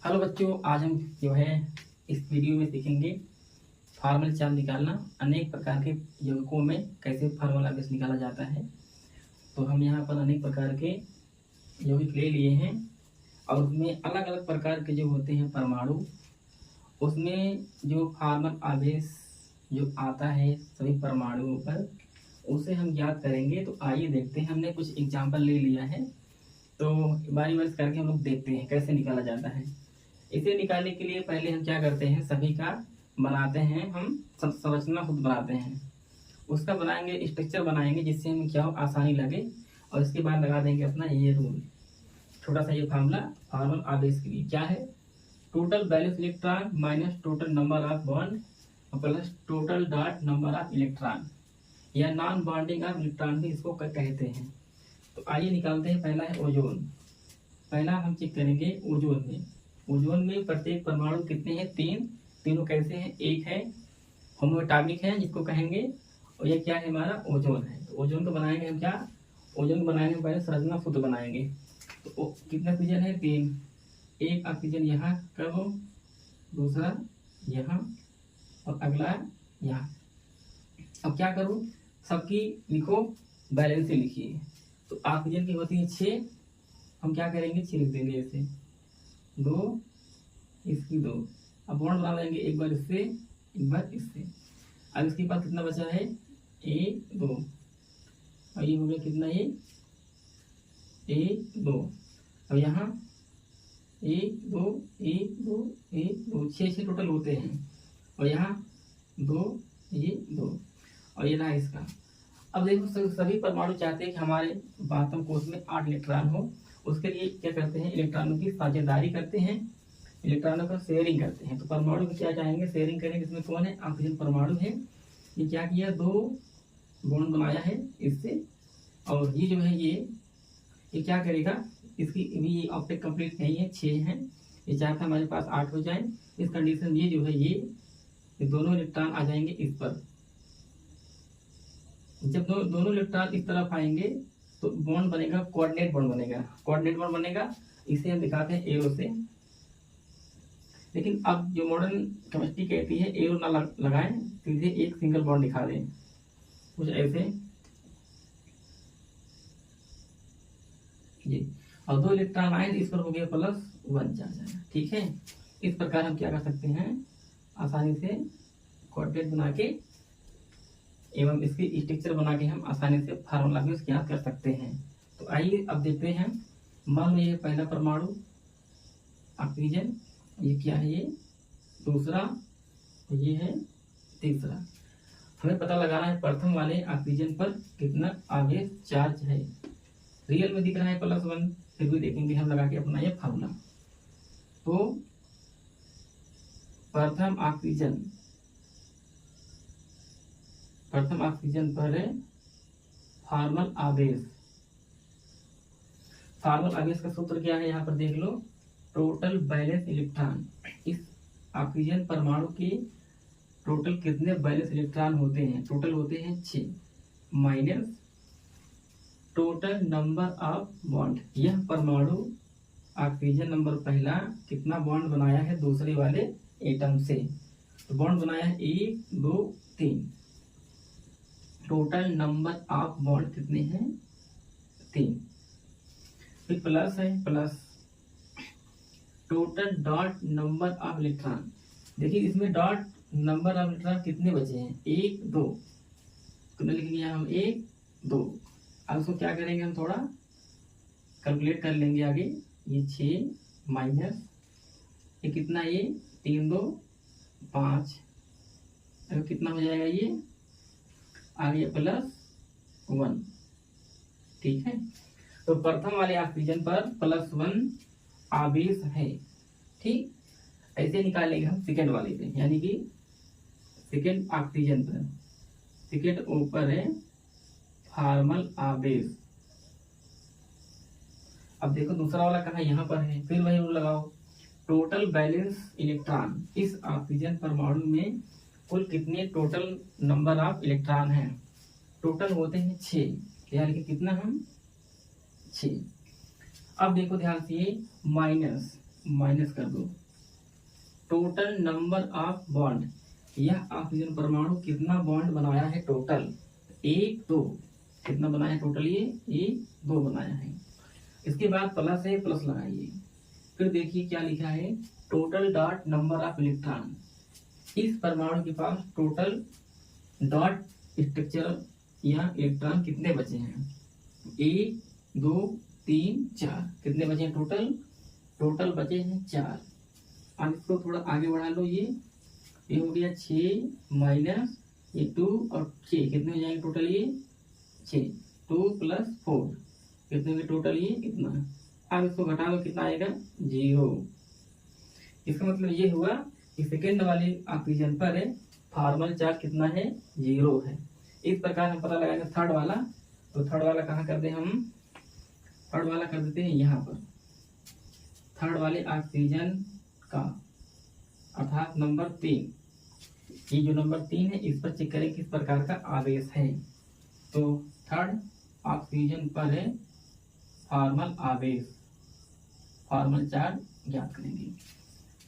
Hello बच्चों, आज हम जो है इस वीडियो में सीखेंगे फार्मल चार्ट निकालना। अनेक प्रकार के यौगिकों में कैसे फार्मूला बेस निकाला जाता है। तो हम यहाँ पर अनेक प्रकार के यौगिक ले लिए हैं और उसमें अलग अलग प्रकार के जो होते हैं परमाणु, उसमें जो फार्मल आवेश जो आता है सभी परमाणुओं पर, उसे हम ज्ञात करेंगे। तो आइए देखते हैं, हमने कुछ एग्जाम्पल ले लिया है, तो बारी बारी करके हम लोग देखते हैं कैसे निकाला जाता है। इसे निकालने के लिए पहले हम क्या करते हैं, सभी का बनाते हैं, हम संरचना खुद बनाते हैं। उसका बनाएंगे, स्ट्रक्चर बनाएंगे जिससे हमें क्या हो, आसानी लगे। और इसके बाद लगा देंगे अपना ये रूल, छोटा सा ये फार्मूला फार्मल आवेश के लिए क्या है, total valence electron minus total number of bond plus total dot number of electron, या नॉन बॉन्डिंग ऑफ इलेक्ट्रॉन भी इसको कहते हैं। तो आइए निकालते हैं। पहला है ओजोन। पहला हम चेक करेंगे ओजोन में। ओजोन में प्रत्येक परमाणु कितने हैं, तीनों कैसे हैं, एक है होमोएटॉमिक है जिसको कहेंगे, और ये क्या है हमारा ओजोन है। तो ओजोन को बनाएंगे हम क्या, ओजोन को बनाने में पहले संरचना शुद्ध बनाएंगे। तो कितना ऑक्सीजन है, 3। एक ऑक्सीजन यहाँ कब, दूसरा यहाँ और अगला यहाँ। अब क्या करूँ, सबकी लिखो, बैलेंस से लिखिए। तो ऑक्सीजन की होती है 6, हम क्या करेंगे 6 लिख देंगे ऐसे, 2 इसकी 2। अब बॉन्ड बना लेंगे, एक बार इससे एक बार इससे। अब इसके पास कितना बचा है, 1 2, और ये हो गया कितना, ये 1 2। अब यहाँ 1 2 1 2 1 2, 6 टोटल होते हैं। और यहाँ 2 ये 2, और ये रहा इसका। अब देखो सभी परमाणु चाहते हैं कि हमारे आत्म कोश में 8 इलेक्ट्रॉन हो। उसके लिए क्या करते हैं, इलेक्ट्रॉनों की साझेदारी करते हैं, इलेक्ट्रॉनों का शेयरिंग करते हैं। तो परमाणु की क्या चाहेंगे, शेयरिंग करेंगे। इसमें कौन है, ऑक्सीजन परमाणु है। ये क्या किया, 2 बॉन्ड बनाया है इससे, और ये जो है ये क्या करेगा, इसकी भी ऑप्टिक कंप्लीट नहीं है, 6 है, ये चाहता है हमारे पास 8 हो जाए। इस कंडीशन ये जो है ये दोनों इलेक्ट्रॉन आ जाएंगे इस पर। जब दोनों इलेक्ट्रॉन इस तरफ आएंगे तो बॉन्ड बनेगा, कोऑर्डिनेट बॉन्ड बनेगा, कोऑर्डिनेट बॉन्ड बनेगा। इसे हम दिखाते हैं एरो से। लेकिन अब जो मॉडर्न केमिस्ट्री कहती है एरो ना लगाएं, सीधे एक सिंगल बॉन्ड दिखा दें, कुछ ऐसे ये। और 2 इलेक्ट्रॉन आए तो इस पर हो गया +1 चार्ज। ठीक है, इस प्रकार हम क्या कर सकते हैं, आसानी से कोऑर्डिनेट बना के एवं इसकी स्ट्रक्चर बना के हम आसानी से फार्मूला भी ज्ञात कर सकते हैं। तो आइए अब देखते हैं। मान लो ये पहला परमाणु ऑक्सीजन, ये क्या है, ये दूसरा, ये है तीसरा। हमें पता लगाना है प्रथम वाले ऑक्सीजन पर कितना आवेश चार्ज है। रियल में दिख रहा है +1, फिर भी देखेंगे हम लगा के अपना ये फार्मूला। तो प्रथम ऑक्सीजन पर है फार्मल आवेश। फार्मल आवेश का सूत्र क्या है, यहाँ पर देख लो, टोटल बैलेंस इलेक्ट्रॉन। इस ऑक्सीजन परमाणु के टोटल कितने बैलेंस इलेक्ट्रॉन होते हैं, टोटल होते हैं 6, minus total number of bond. यह परमाणु ऑक्सीजन नंबर पहला कितना बॉन्ड बनाया है दूसरे वाले एटम से, तो बॉन्ड बनाया है 1 2 3। टोटल नंबर ऑफ बॉन्ड कितने हैं, 3। फिर प्लस है, plus total dot number of electron. देखिए इसमें डॉट नंबर ऑफ इलेक्ट्रॉन कितने बचे हैं, 1 2, कितने लिखेंगे हम, 1 2। अब उसको क्या करेंगे, हम थोड़ा कैलकुलेट कर लेंगे आगे। ये 6 माइनस ये कितना, ये 3 2 5, अब कितना हो जाएगा, ये आ गया +1। ठीक है, तो प्रथम वाले ऑक्सीजन पर +1 आवेश है। ठीक, ऐसे निकालेंगे हम सेकेंड वाले पे, यानी कि सेकेंड ऑक्सीजन पर, सेकेंड ऊपर है फार्मल आवेश। अब देखो दूसरा वाला कहाँ, यहाँ पर है, फिर वही रूल लगाओ, टोटल बैलेंस इलेक्ट्रॉन। इस ऑक्सीजन परमाणु में कुल कितने टोटल नंबर ऑफ इलेक्ट्रॉन हैं, टोटल होते हैं 6, यानी कि कितना हम 6। अब देखो ध्यान से, माइनस माइनस कर दो। टोटल नंबर ऑफ बॉन्ड, यह ऑक्सीजन परमाणु कितना बॉन्ड बनाया है टोटल, 1 2, कितना बनाया है टोटल, ये 1 2 बनाया है। इसके बाद प्लस है, प्लस लगाइए। फिर देखिए क्या लिखा है, total dot number of electron, इस परमाणु के पास टोटल डॉट स्ट्रक्चर या इलेक्ट्रॉन कितने बचे हैं, 1 2 3 4, कितने बचे हैं टोटल, टोटल बचे हैं 4। अब इसको थोड़ा आगे बढ़ा लो, ये हो गया 6 माइनस ये 2 और 6, कितने हो जाएंगे टोटल, ये 6, 2 + 4, कितने में टोटल, ये इतना। अब इसको घटा लो, कितना आएगा, 0। इसका मतलब ये हुआ कि सेकेंड वाले ऑक्सीजन पर फॉर्मल चार्ज कितना है, 0 है। इस प्रकार हम पता लगाएंगे थर्ड वाला। तो थर्ड वाला कहाँ करते हैं हम, थर्ड वाला कर देते हैं यहाँ पर, थर्ड वाले ऑक्सीजन का अर्थात नंबर 3, ये जो नंबर 3 है इस पर चेक करें किस प्रकार का आवेश है। तो थर्ड ऑक्सीजन पर है फॉर्मल आवेश, फॉर्मल चार्ज ज्ञात करेंगे।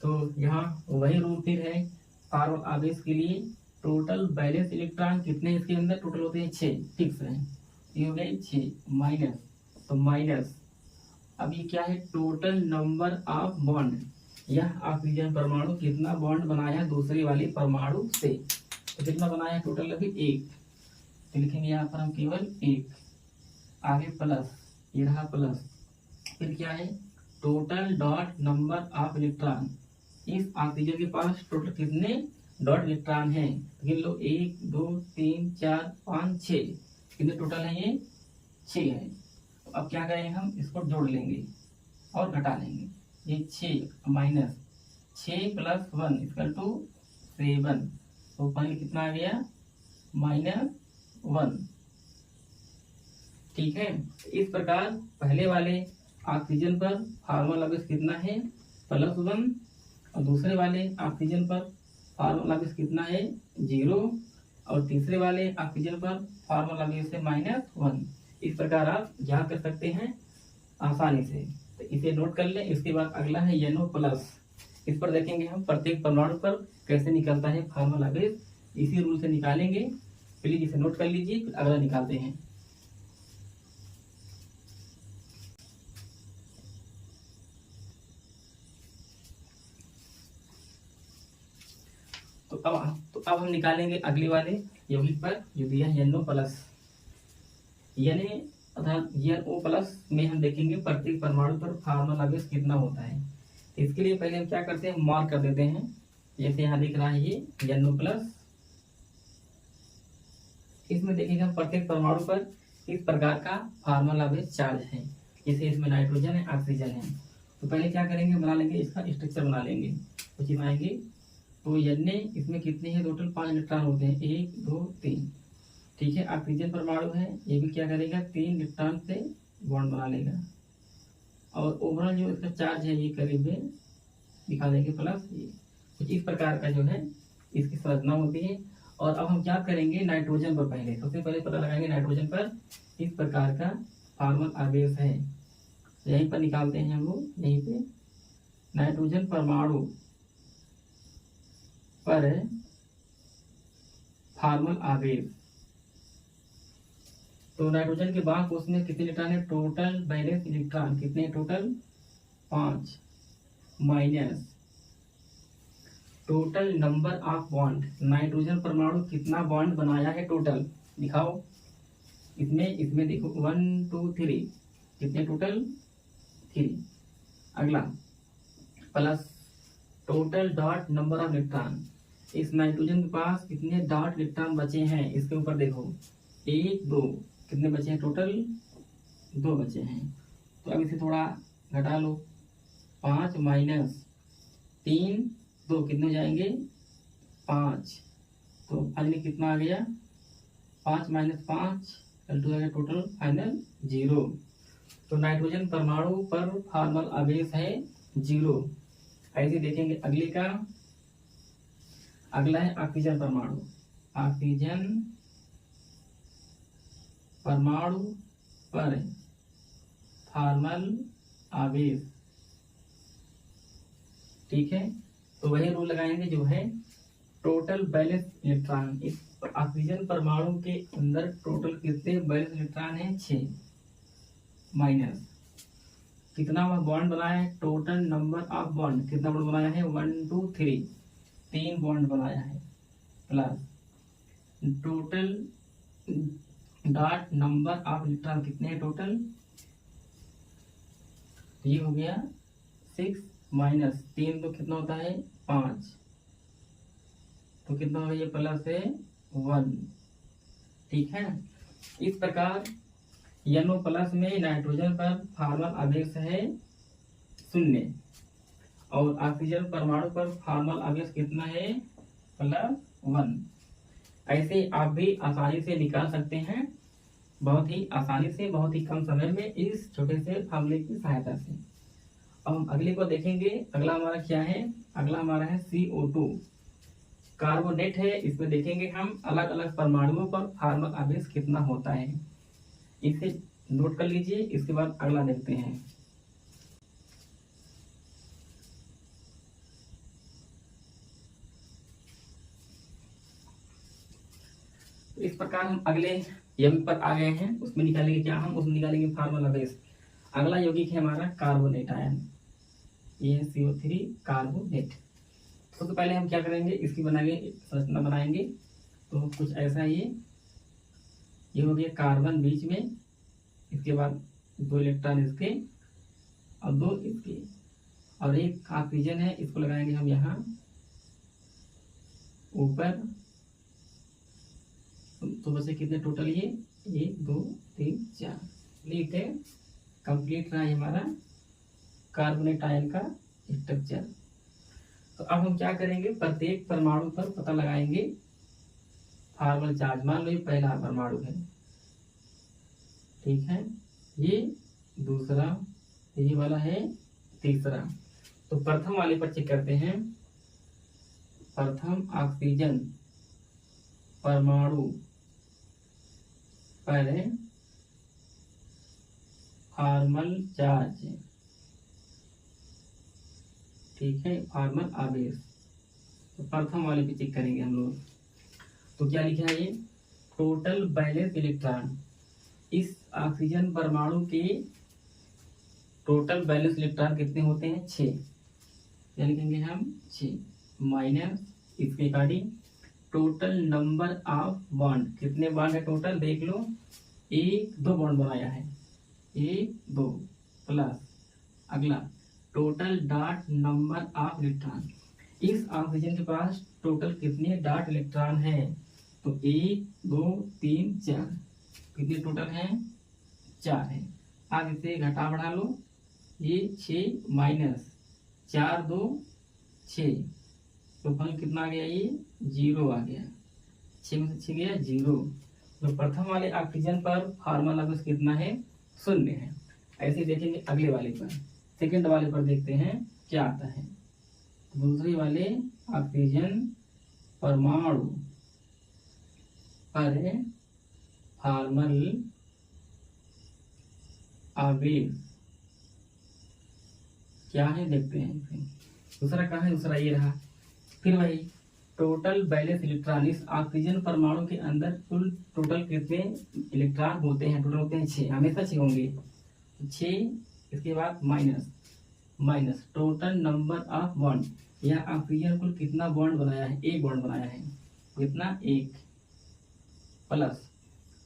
तो यहाँ वही रूल फिर है, फॉर्मल आवेश के लिए टोटल बैलेंस इलेक्ट्रॉन कितने इसके अंदर टोटल होते हैं, 6 फिक्स है, ये हो गए 6 माइनस, तो माइनस, अब ये क्या है, टोटल नंबर ऑफ बॉन्ड, यह ऑक्सीजन परमाणु कितना बॉन्ड बनाया दूसरे वाले परमाणु से, तो कितना बनाया टोटल, अभी 1, तो लिखेंगे यहाँ पर हम केवल 1, आगे प्लस, ये रहा प्लस, फिर क्या है, total dot number of electron, इस ऑक्सीजन के पास टोटल कितने डॉट इलेक्ट्रॉन है, गिन लो, 1 2 3 4 5 6, कितने टोटल है, ये 6 है। तो अब क्या करेंगे, हम इसको जोड़ लेंगे और घटा लेंगे, ये 6 माइनस 6 + 1 = 7, तो फाइनल कितना आ गया, -1। ठीक है, इस प्रकार पहले वाले ऑक्सीजन पर फॉर्मल आवेश कितना है, +1, और दूसरे वाले ऑक्सीजन पर फॉर्मल आवेश कितना है, 0, और तीसरे वाले ऑक्सीजन पर फॉर्मल आवेश है -1। इस प्रकार आप ज्ञात कर सकते हैं आसानी से, तो इसे नोट कर लें। इसके बाद अगला है NO+, इस पर देखेंगे हम प्रत्येक परमाणु पर कैसे निकलता है फॉर्मल आवेश, इसी रूल से निकालेंगे। प्लीज इसे नोट कर लीजिए, फिर अगला निकालते हैं। तो अब हम निकालेंगे अगले वाले यौगिक पर जो दिया है NO+, यानी अर्थात NO+ में हम देखेंगे प्रत्येक परमाणु पर फॉर्मल आवेश कितना होता है। तो इसके लिए पहले हम क्या करते हैं, मार्क कर देते हैं, जैसे यहाँ दिख रहा है ये NO+, इसमें देखेंगे हम प्रत्येक परमाणु पर इस प्रकार का फॉर्मल आवेश चार्ज है, जैसे इसमें नाइट्रोजन है, ऑक्सीजन है। तो पहले क्या करेंगे, बना लेंगे, इसका स्ट्रक्चर बना लेंगे, कुछ बनाएंगे। तो Na इसमें कितने हैं, टोटल 5 इलेक्ट्रॉन होते हैं, 1 2 3, ठीक है। ऑक्सीजन परमाणु है, ये भी क्या करेगा, 3 इलेक्ट्रॉन से बॉन्ड बना लेगा, और ओवरऑल जो इसका चार्ज है ये करीब है, दिखा देंगे प्लस, ये कुछ इस प्रकार का जो है इसकी संरचना होती है। और अब हम क्या करेंगे, नाइट्रोजन पर पहले, सबसे पहले पता लगाएंगे नाइट्रोजन पर इस प्रकार का फॉर्मल आवेश है, यहीं पर निकालते हैं हम लोग, यहीं पे नाइट्रोजन परमाणु पर फॉर्मल आवेश। तो नाइट्रोजन के बाद उसमें कितने इलेक्ट्रॉन है, टोटल बैलेंस इलेक्ट्रॉन कितने, total 5, minus total number of bond, nitrogen परमाणु कितना बॉन्ड बनाया है टोटल, दिखाओ, इसमें देखो 1 2 3, कितने टोटल 3। अगला plus total dot number of electron, इस नाइट्रोजन के पास कितने डॉट इलेक्ट्रॉन बचे हैं, इसके ऊपर देखो 1 2, कितने बचे हैं टोटल, 2 बचे हैं। तो अब इसे थोड़ा घटा लो, 5 माइनस 3 2, कितने हो जाएंगे 5, तो फाइनली कितना आ गया, 5 माइनस 5 = आ गया टोटल फाइनल 0। तो नाइट्रोजन परमाणु पर फॉर्मल आवेश है 0। ऐसे देखेंगे अगले का, अगला है ऑक्सीजन परमाणु, ऑक्सीजन परमाणु पर फॉर्मल आवेश ठीक है, तो वही रूल लगाएंगे जो है टोटल बैलेंस इलेक्ट्रॉन। इस ऑक्सीजन परमाणु के अंदर टोटल कितने बैलेंस इलेक्ट्रॉन है? 6 माइनस कितना वह बॉन्ड बनाया है? टोटल नंबर ऑफ बॉन्ड कितना बॉन्ड बनाया है? 1 2 3 3 बॉन्ड बनाया है, plus total dot number of electron कितने हैं टोटल? ये हो गया 6 माइनस 3 तो कितना होता है? 5, तो कितना होगा? ये प्लस है 1, ठीक है। इस प्रकार NO प्लस में नाइट्रोजन पर फॉर्मल आवेश है 0 और ऑक्सीजन परमाणु पर फॉर्मल आवेश कितना है? +1। ऐसे आप भी आसानी से निकाल सकते हैं, बहुत ही आसानी से, बहुत ही कम समय में, इस छोटे से फार्मूले की सहायता से। अब हम अगले को देखेंगे। अगला हमारा क्या है? अगला हमारा है CO2 कार्बोनेट है। इसमें देखेंगे हम अलग अलग परमाणुओं पर फॉर्मल आवेश कितना होता है, इसे नोट कर लीजिए। इसके बाद अगला देखते हैं। इस प्रकार हम अगले यौगिक पर आ गए हैं। उसमें निकालेंगे क्या? हम उसमें निकालेंगे फॉर्मल आवेश। अगला यौगिक है हमारा कार्बोनेट आयन, ये है CO3 कार्बोनेट। सबसे पहले हम क्या करेंगे? इसकी बनाएंगे, संरचना बनाएंगे। तो कुछ ऐसा ये हो गया कार्बन बीच में, इसके बाद 2 इलेक्ट्रॉन इसके और 2 इसके, और एक ऑक्सीजन है, इसको लगाएंगे हम यहाँ ऊपर। तो बचे कितने टोटल? ये 1 2 3 4। कंप्लीट है, कंप्लीट रहा है हमारा कार्बोनेट आयन का स्ट्रक्चर। तो अब हम क्या करेंगे? प्रत्येक परमाणु पर पता लगाएंगे फॉर्मल चार्ज। मान लो ये पहला परमाणु है, ठीक है, ये दूसरा, ये वाला है तीसरा। तो प्रथम वाले पर चेक करते हैं। प्रथम ऑक्सीजन परमाणु पर फॉर्मल चार्ज, ठीक है, फॉर्मल आवेश। तो प्रथम वाले पे चेक करेंगे हम लोग। तो क्या लिखा है? ये टोटल बैलेंस इलेक्ट्रॉन। इस ऑक्सीजन परमाणु के टोटल बैलेंस इलेक्ट्रॉन कितने होते हैं? 6। क्या लिखेंगे हम? 6 माइनस इसके according total number of bond. कितने बॉन्ड है टोटल? देख लो, 1 2 बॉन्ड बनाया है, 1 2, प्लस अगला total dot number of electron. इस ऑक्सीजन के पास टोटल कितने डॉट इलेक्ट्रॉन है? तो 1 2 3 4, कितने टोटल हैं? 4 है। अब इसे घटा बढ़ा लो, ये 6 माइनस 4 2 6, तो फल कितना आ गया? ये 0 आ गया। 6 में से 6 गया 0। तो प्रथम वाले ऑक्सीजन पर फॉर्मल आवेश कितना है? 0 है। ऐसे देखेंगे अगले वाले पर, सेकंड वाले पर देखते हैं क्या आता है। दूसरे वाले ऑक्सीजन परमाणु पर फॉर्मल आवेश क्या है देखते हैं। दूसरा कहाँ है? दूसरा ये रहा। फिर वही टोटल बैलेंस इलेक्ट्रॉन। इस ऑक्सीजन परमाणु के अंदर कुल टोटल कितने इलेक्ट्रॉन होते हैं? टोटल होते हैं 6, हमेशा 6 होंगे। 6, इसके बाद minus total number of bond. यह ऑक्सीजन कुल कितना बॉन्ड बनाया है? 1 बॉन्ड बनाया है, कितना? 1, plus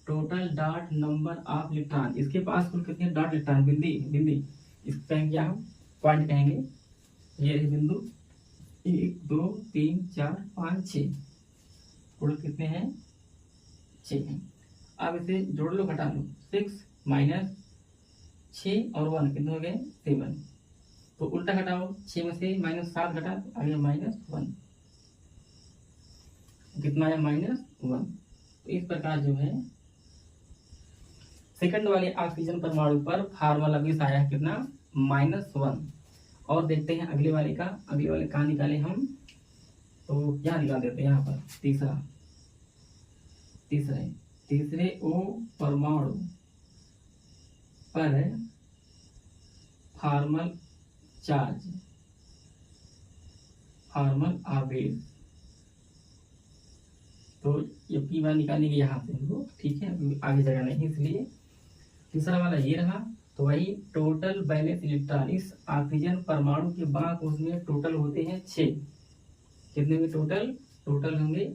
total dot number of electron. इसके पास कुल कितने डॉट इलेक्ट्रॉन? बिंदी, इसको कहेंगे हम पॉइंट कहेंगे। ये रही बिंदु, 1 2 3 4 5 6, टोटल कितने हैं? 6 हैं। अब इसे जोड़ लो, घटा लो। 6 माइनस 6 और 1 कितने हो गए? 7। तो उल्टा घटाओ, 6 में से -7 घटा, आ गया -1। कितना है? -1। तो इस प्रकार जो है सेकंड वाले ऑक्सीजन परमाणु पर फॉर्मल आवेश आया है कितना? -1। और देखते हैं अगले वाले का। अगले वाले कहाँ निकाले हम? तो क्या निकाल देते हैं यहाँ पर? तीसरे ओ परमाणु पर फॉर्मल चार्ज फॉर्मल आवेश। तो ये पी बार निकालेंगे यहाँ से हमको, ठीक है, आगे जगह नहीं इसलिए। तीसरा वाला ये रहा, तो वही टोटल बैलेंस इलेक्ट्रॉन, इस ऑक्सीजन परमाणु के बाद उसमें टोटल होते हैं 6। कितने में टोटल टोटल होंगे,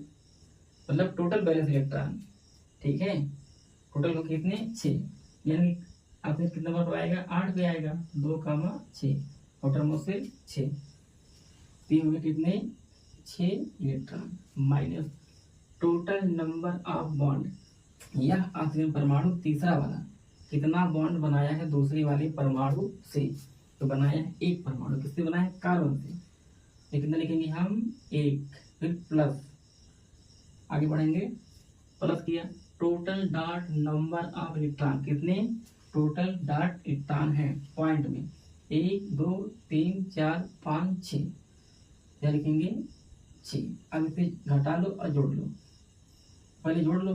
मतलब टोटल बैलेंस इलेक्ट्रॉन, ठीक है, टोटल होंगे कितने 6, यानी ऑक्सीजन कितना नंबर पर आएगा 8 पे आएगा, 2,6 टोटल मुझसे 6, तीन होंगे कितने 6 electron minus total number of bond. यह ऑक्सीजन परमाणु तीसरा वाला कितना बॉन्ड बनाया है दूसरे वाले परमाणु से, तो बनाया है एक परमाणु, किससे बनाया है कार्बन से, तो कितना लिखेंगे हम 1, फिर प्लस, आगे बढ़ेंगे प्लस किया, total dot number of electron, कितने टोटल डॉट इलेक्ट्रॉन है पॉइंट में 1 2 3 4 5 6, क्या लिखेंगे 6। अब इसे घटा लो और जोड़ लो, पहले जोड़ लो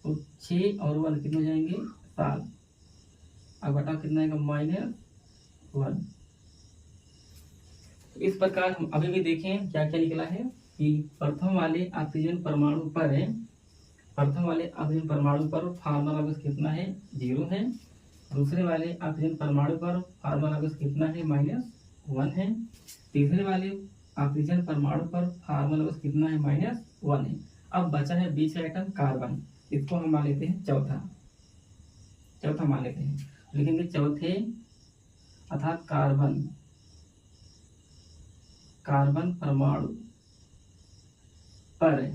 तो 6 और 1 कितने हो जाएंगे 7, अब घटाओ कितना आएगा -1। इस प्रकार हम अभी भी देखें क्या क्या निकला है कि प्रथम वाले ऑक्सीजन परमाणु पर है, प्रथम वाले ऑक्सीजन परमाणु पर फॉर्मल आवेश कितना है 0 है, दूसरे वाले ऑक्सीजन परमाणु पर फॉर्मल आवेश कितना है -1 है, तीसरे वाले ऑक्सीजन परमाणु पर फॉर्मल आवेश कितना है -1 है। अब बचा है बीच का आइटम कार्बन, इसको हम मान लेते हैं चौथा मान लेते हैं, लिखेंगे चौथे अर्थात कार्बन परमाणु पर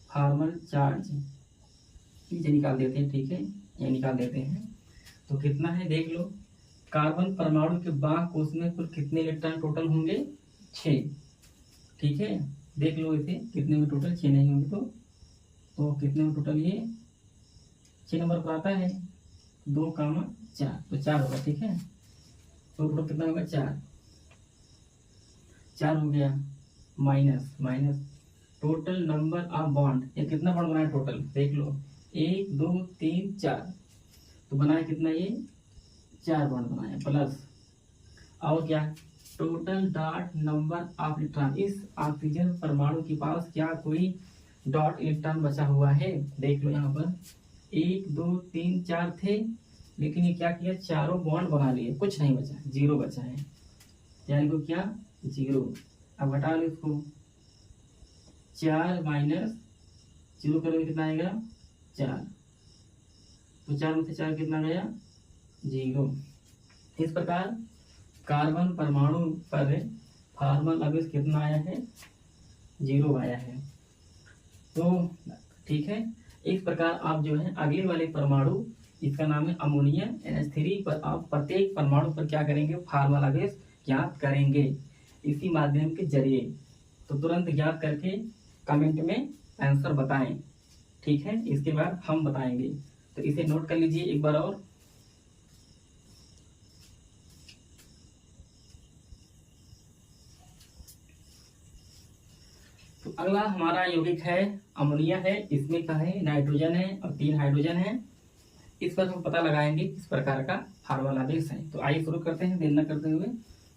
फॉर्मल चार्ज, ये निकाल देते हैं, ठीक है, ये निकाल देते हैं। तो कितना है देख लो, कार्बन परमाणु के बाद कोष में कुल कितने इलेक्ट्रॉन टोटल होंगे 6, ठीक है, देख लो इसे कितने में टोटल 6 नहीं होंगे तो कितने में टोटल ये 6 नंबर पर आता है 2, 4, तो 4 होगा, ठीक है, तो टोटल कितना होगा 4 हो गया, minus total number of bond, ये कितना बॉन्ड बनाया टोटल देख लो 1 2 3 4, तो बनाया कितना ये 4 बॉन्ड बनाया, प्लस और क्या total dot number of electron, इस ऑक्सीजन परमाणु के पास क्या कोई डॉट इलेक्ट्रॉन बचा हुआ है, देख लो यहाँ पर 1 2 3 4 थे, लेकिन ये क्या किया चारों बॉन्ड बना लिए, कुछ नहीं बचा, 0 बचा है, यानी को क्या 0। अब हटा लो इसको, 4 माइनस 0 करोगे कितना आएगा 4, तो 4 में से 4 कितना गया 0। इस प्रकार कार्बन परमाणु पर फॉर्मल आवेश कितना आया है 0 आया है। तो ठीक है, इस प्रकार आप जो है अगले वाले परमाणु, इसका नाम है अमोनिया NH3 पर आप प्रत्येक परमाणु पर क्या करेंगे फॉर्मल आवेश ज्ञात करेंगे इसी माध्यम के जरिए। तो तुरंत ज्ञात करके कमेंट में आंसर बताएं, ठीक है, इसके बाद हम बताएंगे। तो इसे नोट कर लीजिए एक बार और। तो अगला हमारा यौगिक है अमोनिया है, इसमें क्या है नाइट्रोजन है और 3 हाइड्रोजन है। इस पर हम पता लगाएंगे किस प्रकार का फॉर्मल आवेश है। तो आइए शुरू करते हैं, देर न करते हुए।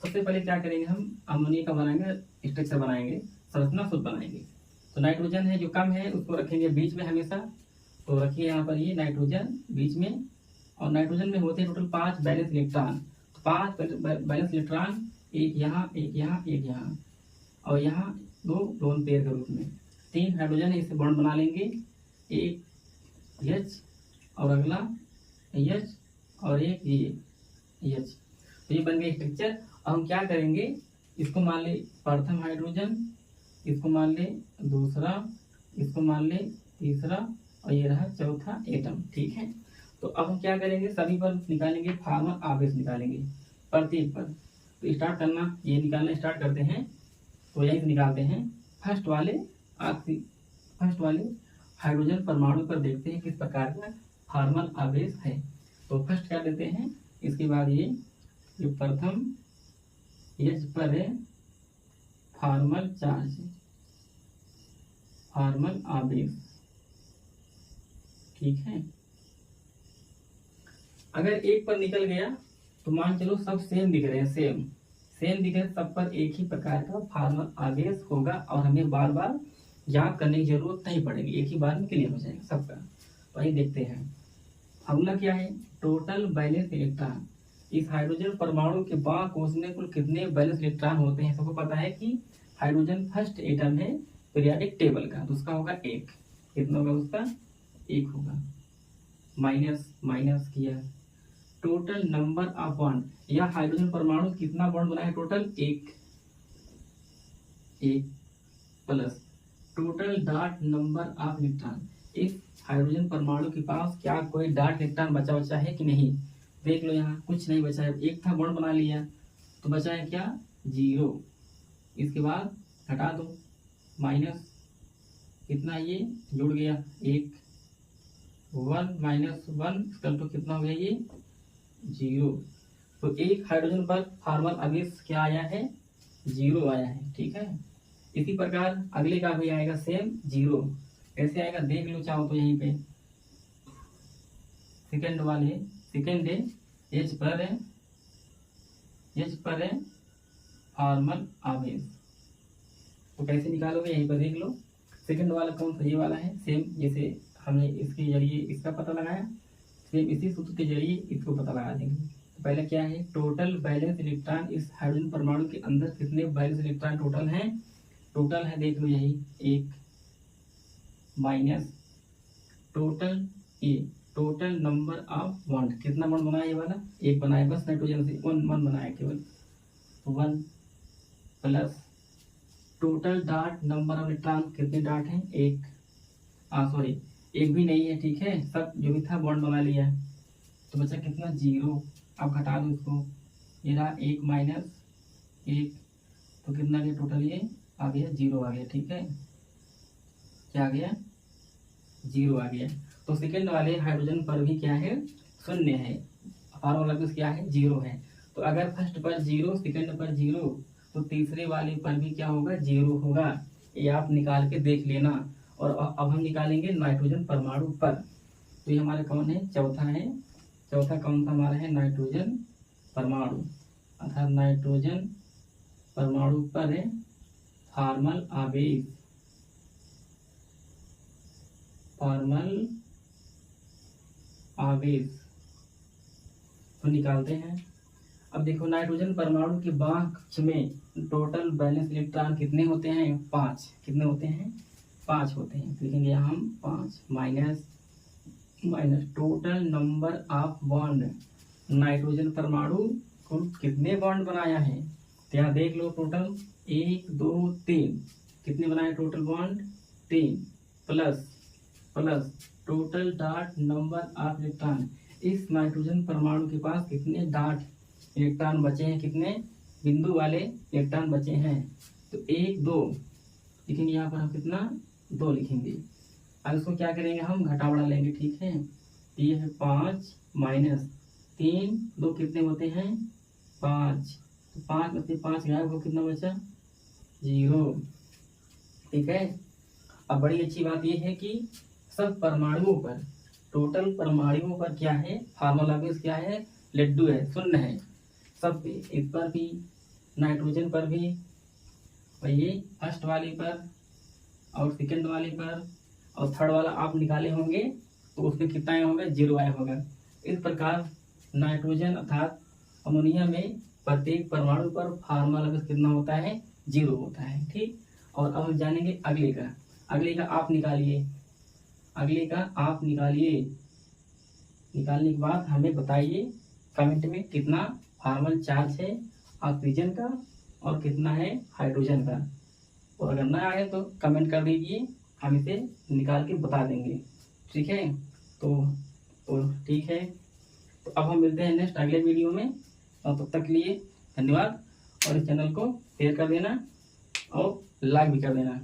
सबसे पहले क्या करेंगे हम अमोनिया का बनाएंगे, स्ट्रक्चर बनाएंगे, संरचना शुद्ध बनाएंगे। तो नाइट्रोजन है जो कम है उसको रखेंगे बीच में हमेशा, तो रखिए यहाँ पर ये नाइट्रोजन बीच में, और नाइट्रोजन में होते हैं टोटल 5 बैलेंस इलेक्ट्रॉन। तो 5 बैलेंस इलेक्ट्रॉन, एक यहाँ एक यहाँ एक यहाँ, और यहाँ 2 लोन पेयर के रूप में। 3 हाइड्रोजन है, इससे बॉन्ड बना लेंगे, एक H और अगला H और एक ये H। तो ये बन गया स्ट्रक्चर। अब हम क्या करेंगे, इसको मान ले प्रथम हाइड्रोजन, इसको मान ले दूसरा, इसको मान ले तीसरा, और ये रहा चौथा एटम, ठीक है। तो अब हम क्या करेंगे, सभी पर निकालेंगे फॉर्मल आवेश निकालेंगे प्रत्येक पर। तो स्टार्ट करना, ये निकालना स्टार्ट करते हैं। तो यहीं से निकालते हैं फर्स्ट वाले हाइड्रोजन परमाणु पर देखते हैं किस प्रकार का फॉर्मल आवेश है। तो फर्स्ट क्या लेते हैं, इसके बाद ये जो प्रथम H पर है फॉर्मल चार्ज, फॉर्मल आवेश, ठीक है। अगर एक पर निकल गया तो मान चलो सब सेम दिख रहे हैं, सेम दिखे सब पर एक ही प्रकार का फॉर्मल आवेश होगा और हमें बार बार याद करने की जरूरत नहीं पड़ेगी, एक ही बार में क्लियर हो जाएगा सबका। तो आइए देखते हैं फॉर्मूला क्या है। टोटल बैलेंस इलेक्ट्रॉन, इस हाइड्रोजन परमाणु के बाह्य कोश में कुल कितने बैलेंस इलेक्ट्रॉन होते हैं। सबको पता है कि हाइड्रोजन फर्स्ट एटम है पीरियोडिक टेबल का, तो उसका होगा 1। कितना होगा उसका 1 होगा। माइनस माइनस किया। टोटल नंबर ऑफ बॉन्ड, यह हाइड्रोजन परमाणु कितना बॉन्ड बनाया total 1 plus total dot number of electron, इस हाइड्रोजन परमाणु के पास क्या कोई डॉट इलेक्ट्रॉन बचा है कि नहीं। देख लो यहाँ कुछ नहीं बचा है, एक था बॉन्ड बना लिया तो बचा है क्या 0। इसके बाद हटा दो माइनस कितना ये जुड़ गया 1 1 माइनस 1 कल तो कितना हो गया ये 0। तो एक हाइड्रोजन पर फॉर्मल आवेश क्या आया है 0 आया है, ठीक है। इसी प्रकार अगले का भी आएगा सेम 0। कैसे आएगा देख लो चाहो तो यहीं पे सेकंड वाले सेकंड है H पर है फॉर्मल आवेश। तो कैसे निकालोगे यहीं पर देख लो। सेकंड वाला कौन सा ये वाला है, सेम जैसे हमने इसके जरिए इसका पता लगाया, सेम इसी सूत्र के जरिए इसको पता लगा देंगे। तो पहले क्या है टोटल बैलेंस इलेक्ट्रॉन, इस हाइड्रोजन परमाणु के अंदर कितने बैलेंस इलेक्ट्रॉन टोटल हैं। टोटल है देख लो यही 1 minus total total number of bond, कितना बॉन्ड बनाया ये वाला 1 बनाया बस नाइट्रोजन से 1 बनाया केवल 1 plus total dot number of electron, कितने डॉट हैं 1 सॉरी 1 भी नहीं है, ठीक है सब जो भी था बॉन्ड बना लिया। तो बचा कितना 0। अब घटा दो इसको, ये रहा 1 माइनस 1 तो कितना गया टोटल ये आ गया 0 आ गया, ठीक है क्या आ गया 0 आ गया। तो सेकेंड वाले हाइड्रोजन पर भी क्या है 0 है, फॉर्मूला क्या है 0 है। तो अगर फर्स्ट पर 0 सेकेंड पर 0 तो तीसरे वाले पर भी क्या होगा 0 होगा। ये आप निकाल के देख लेना। और अब हम निकालेंगे नाइट्रोजन परमाणु पर। तो ये हमारा कौन है चौथा है, चौथा कौन सा हमारा है नाइट्रोजन परमाणु, अर्थात नाइट्रोजन परमाणु पर है फॉर्मल आवेश, फॉर्मल आवेश। तो निकालते हैं। अब देखो नाइट्रोजन परमाणु के बाह्य कक्ष में टोटल बैलेंस इलेक्ट्रॉन कितने होते हैं 5। कितने होते हैं 5 होते हैं। लिखेंगे हम 5 minus total number of bond, nitrogen परमाणु को कितने बॉन्ड बनाया है तो यहाँ देख लो टोटल 1 2 3 कितने बनाए total bond 3 plus total dot number of electron, इस नाइट्रोजन परमाणु के पास कितने डॉट इलेक्ट्रॉन बचे हैं, कितने बिंदु वाले इलेक्ट्रॉन बचे हैं। तो 1 2 लिखेंगे यहाँ पर हम कितना 2 लिखेंगे। अब इसको क्या करेंगे हम घटावड़ा लेंगे, ठीक है। ये है 5 माइनस 3 2 कितने होते हैं 5, तो 5 में से 5 गायब हो कितना बचा 0, ठीक है। अब बड़ी अच्छी बात यह है कि सब परमाणुओं पर टोटल परमाणुओं पर क्या है फॉर्मल आवेश क्या है लड्डू है 0 है सब पे, इस पर भी नाइट्रोजन पर भी और ये फर्स्ट वाले पर और सेकंड वाले पर और थर्ड वाला आप निकाले होंगे तो उसमें कितना आया होगा 0 आया होगा। इस प्रकार नाइट्रोजन अर्थात अमोनिया में प्रत्येक परमाणु पर फॉर्मल आवेश कितना होता है 0 होता है, ठीक। और अब हम जानेंगे अगले का आप निकालिए, निकालने के बाद हमें बताइए कमेंट में कितना फॉर्मल चार्ज है ऑक्सीजन का और कितना है हाइड्रोजन का। और अगर ना आए तो कमेंट कर दीजिए, हम इसे निकाल के बता देंगे, ठीक है। तो ठीक है, तो अब हम मिलते हैं नेक्स्ट अगले वीडियो में। और तब तक के लिए धन्यवाद और इस चैनल को शेयर कर देना और लाइक भी कर देना।